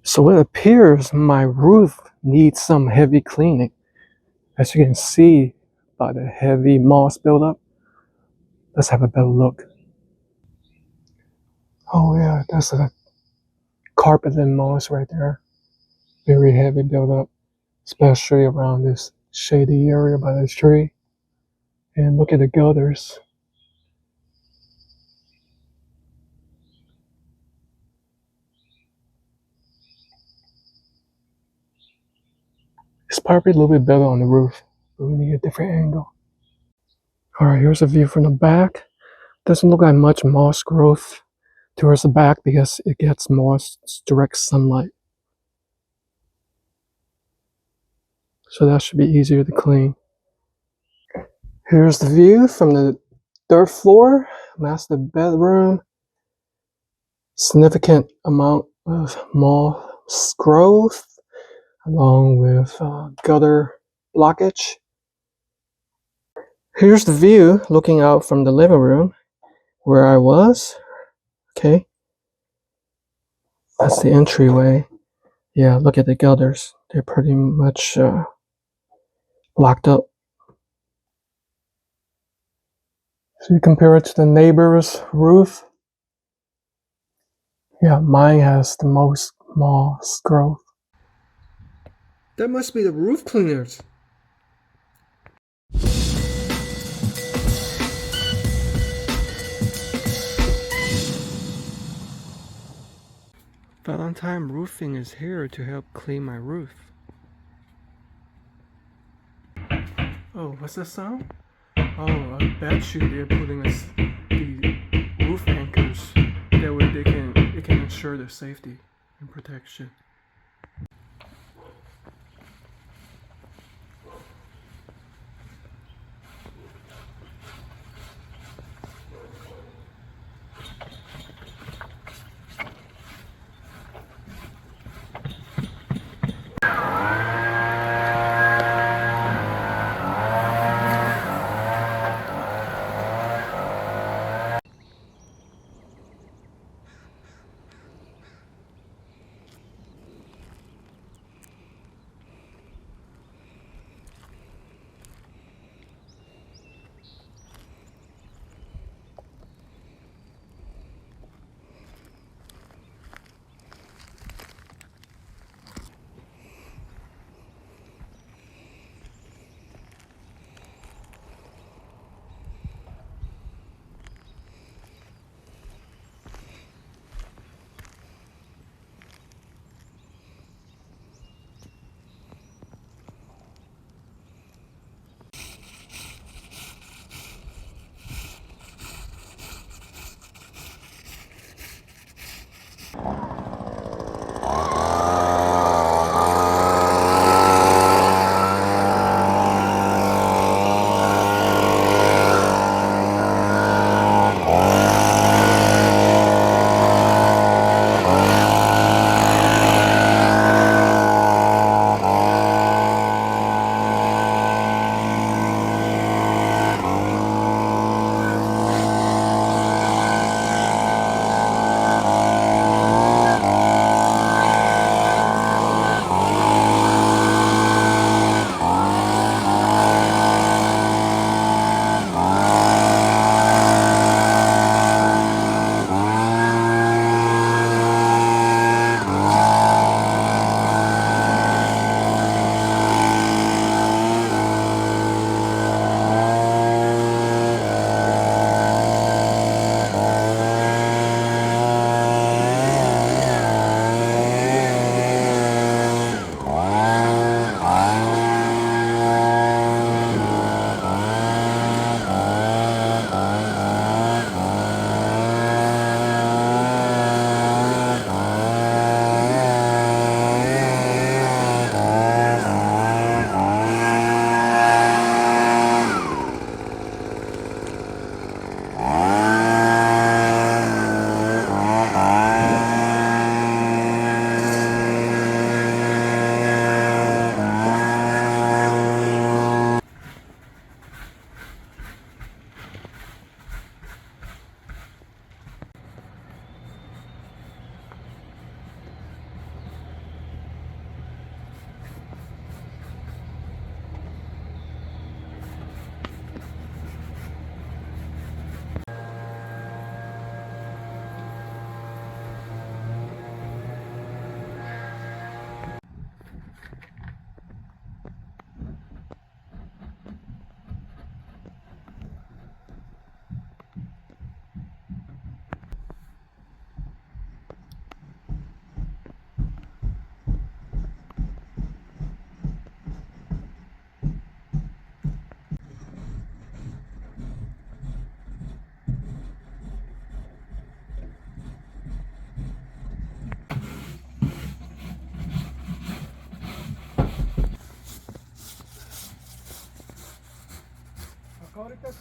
So it appears my roof needs some heavy cleaning. As you can see by the heavy moss buildup. Let's have a better look. Oh yeah, that's a carpet and moss right there. Very heavy buildup, especially around this shady area by this tree. And look at the gutters. It's probably a little bit better on the roof, but we need a different angle. All right, here's a view from the back. Doesn't look like much moss growth towards the back because it gets more direct sunlight. So that should be easier to clean. Here's the view from the third floor, master bedroom. Significant amount of moss growth along with gutter blockage. Here's the view looking out from the living room where I was. Okay, that's the entryway. Yeah, look at the gutters. They're pretty much blocked up. So you compare it to the neighbor's roof. Yeah, mine has the most moss growth. That must be the roof cleaners. Valentine Roofing is here to help clean my roof. Oh, what's that sound? Oh, I bet you they're putting the roof anchors. That way it can ensure their safety and protection. Let's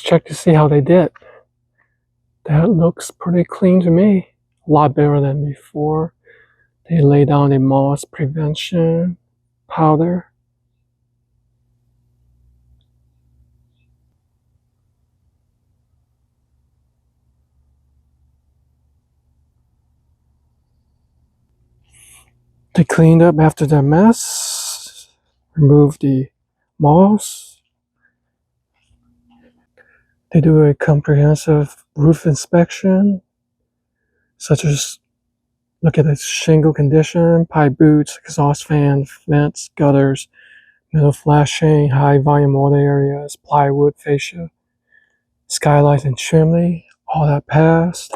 check to see how they did. That looks pretty clean to me. A lot better than before. They lay down a moss prevention powder. They cleaned up after the mess, removed the moss. They do a comprehensive roof inspection, such as look at the shingle condition, pipe boots, exhaust fan, vents, gutters, metal flashing, high volume water areas, plywood fascia, skylights and chimney, all that passed.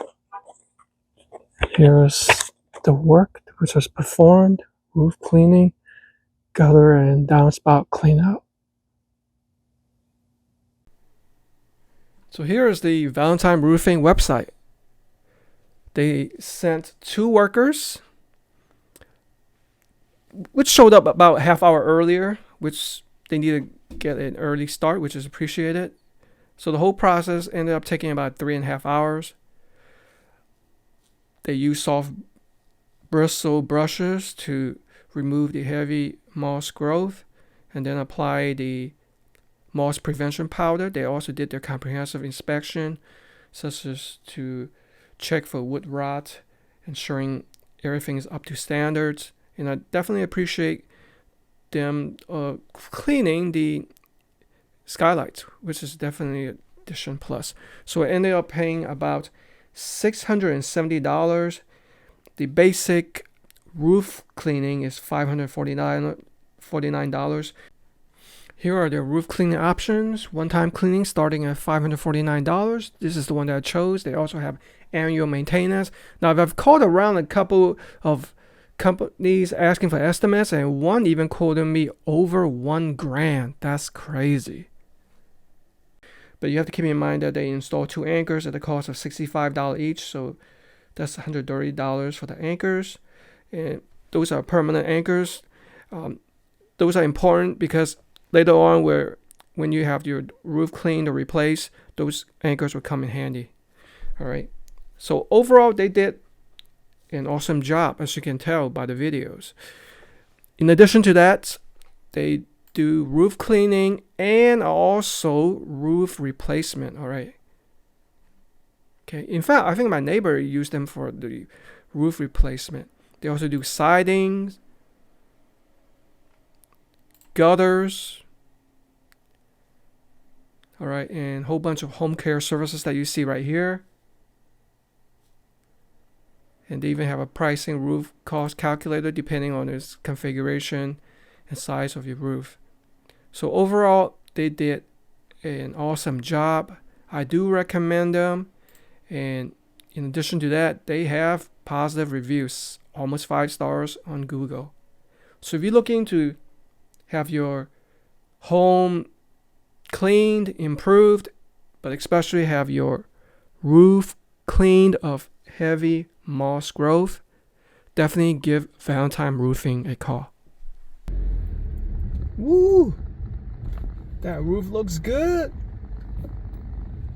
Here's the work which was performed, roof cleaning, gutter and downspout cleanup. So here is the Valentine Roofing website. They sent 2 workers, which showed up about half hour earlier, which they need to get an early start, which is appreciated. So the whole process ended up taking about 3.5 hours. They used soft bristle brushes to remove the heavy moss growth and then apply the moss prevention powder. They also did their comprehensive inspection, such as to check for wood rot, ensuring everything is up to standards. And I definitely appreciate them cleaning the skylights, which is definitely an addition plus. So I ended up paying about $670. The basic roof cleaning is $549. Here are the roof cleaning options. One-time cleaning starting at $549. This is the one that I chose. They also have annual maintenance. Now, I've called around a couple of companies asking for estimates, and one even quoted me over $1,000. That's crazy. But you have to keep in mind that they install 2 anchors at the cost of $65 each, so that's $130 for the anchors. And those are permanent anchors. Those are important because later on, when you have your roof cleaned or replaced, those anchors will come in handy. All right. So overall, they did an awesome job, as you can tell by the videos. In addition to that, they do roof cleaning and also roof replacement. All right. Okay. In fact, I think my neighbor used them for the roof replacement. They also do sidings, gutters, all right, and a whole bunch of home care services that you see right here. And they even have a pricing roof cost calculator depending on its configuration and size of your roof. So overall, they did an awesome job. I do recommend them. And in addition to that, they have positive reviews, almost 5 stars on Google. So if you're looking to have your home cleaned, improved, but especially have your roof cleaned of heavy moss growth, definitely give Valentine Roofing a call. Woo! That roof looks good.